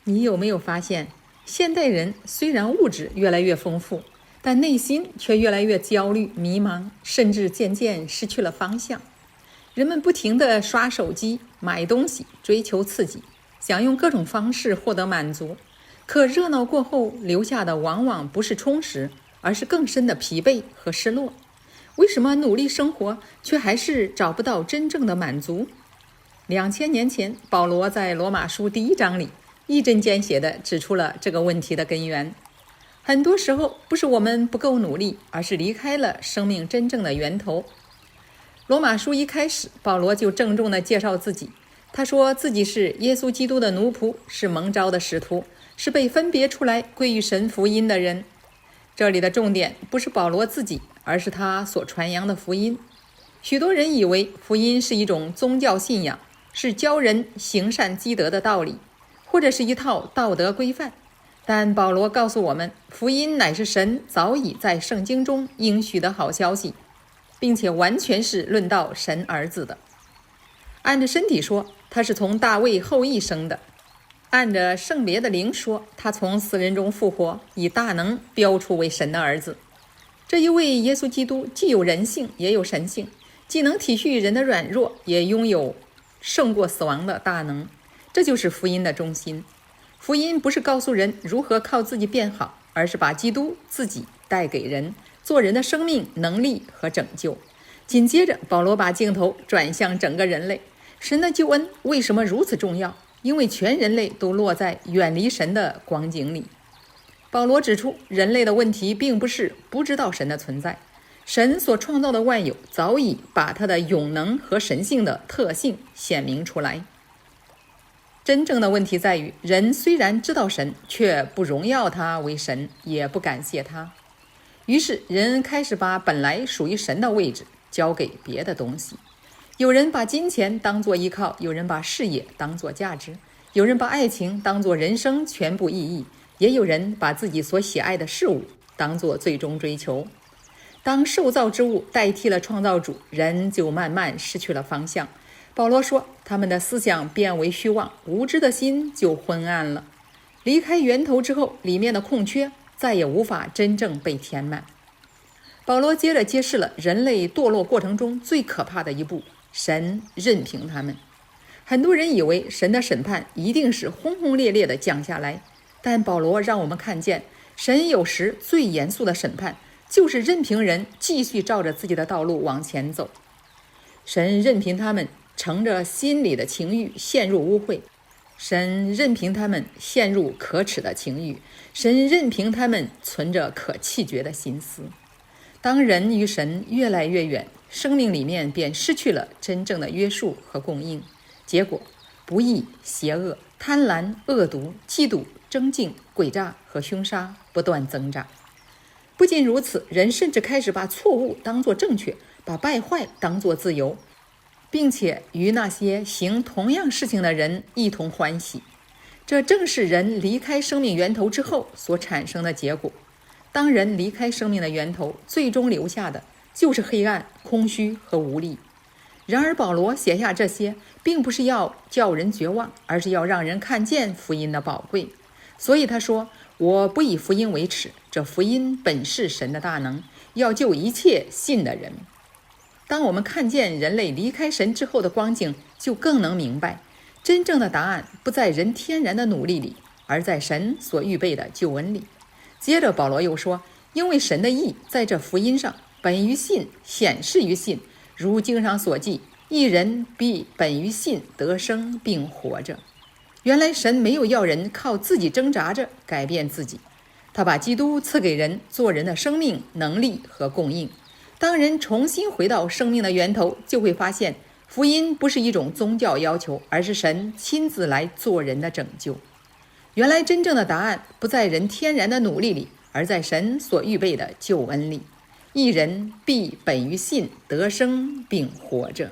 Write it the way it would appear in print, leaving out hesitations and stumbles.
你有沒有發現，現代人雖然物質越來越豐富，但內心卻越來越焦慮、迷茫，甚至漸漸失去了方向。人們不停地刷手機、買東西，追求刺激，想用各種方式獲得滿足。可熱鬧過後留下的往往不是充實，而是更深的疲憊和失落。為什麼努力生活，卻還是找不到真正的滿足？2000年前，保羅在羅馬書第1章裡一針見血地指出了這個問題的根源。很多時候不是我們不夠努力，而是離開了生命真正的源頭。羅馬書一開始，保羅就鄭重地介紹自己，他說自己是耶穌基督的奴僕，是蒙召的使徒，是被分別出來歸於神福音的人。這裡的重點不是保羅自己，而是他所傳揚的福音。許多人以為福音是一種宗教信仰，是教人行善積德的道理，或者是一套道德規範。但保羅告訴我們，福音乃是神早已在聖經中應許的好消息，並且完全是論到神兒子的。按着身體說，他是從大衛後裔生的；按着聖別的靈說，他從死人中復活，以大能標出為神的兒子。這一位耶穌基督既有人性也有神性，既能體恤人的軟弱，也擁有勝過死亡的大能。這就是福音的中心。福音不是告訴人如何靠自己變好，而是把基督自己帶給人，做人的生命、能力和拯救。緊接着，保羅把鏡頭轉向整個人類。神的救恩為什麼如此重要？因為全人類都落在遠離神的光景裡。保羅指出，人類的問題並不是不知道神的存在，神所創造的萬有早已把他的永能和神性的特性顯明出來。真正的問題在於，人雖然知道神，卻不榮耀他為神，也不感謝他。於是人開始把本來屬於神的位置交給別的東西。有人把金錢當作依靠，有人把事業當作價值，有人把愛情當作人生全部意義，也有人把自己所喜愛的事物當作最終追求。當受造之物代替了創造主，人就慢慢失去了方向。保羅說，他们的思想變為虛妄，無知的心就昏暗了。離開源頭之後，裡面的空缺再也無法真正被填滿。保羅接着揭示了人類墮落過程中最可怕的一步：神任憑他們。很多人以為神的審判一定是轟轟烈烈地降下來，但保羅讓我們看見，神有時最嚴肅的審判就是任憑人繼續照着自己的道路往前走。神任憑他們乘着心裡的情欲陷入污穢，神任憑他們陷入可恥的情欲，神任憑他們存着可棄絕的心思。當人與神越來越遠，生命裡面便失去了真正的約束和供應，結果不義、邪惡、貪婪、惡毒、嫉妒、爭競、詭詐和兇殺不斷增長。不僅如此，人甚至開始把錯誤當作正確，把敗壞當作自由，並且與那些行同樣事情的人一同歡喜。這正是人離開生命源頭之後所產生的結果。當人離開生命的源頭，最終留下的就是黑暗、空虛和無力。然而保羅寫下這些，並不是要叫人絕望，而是要讓人看見福音的寶貴。所以他說，我不以福音為恥，這福音本是神的大能，要救一切信的人。當我們看見人類離開神之後的光景，就更能明白，真正的答案不在人天然的努力裡，而在神所預備的救恩裡。接着保羅又說，因為神的義在這福音上本於信，顯示於信，如經上所記，義人必本於信得生並活着。原來神沒有要人靠自己掙扎着改變自己，他把基督賜給人做人的生命、能力和供應。當人重新回到生命的源頭，就會發現福音不是一種宗教要求，而是神親自來做人的拯救。原來真正的答案不在人天然的努力裡，而在神所預備的救恩裡。義人必本於信得生並活着。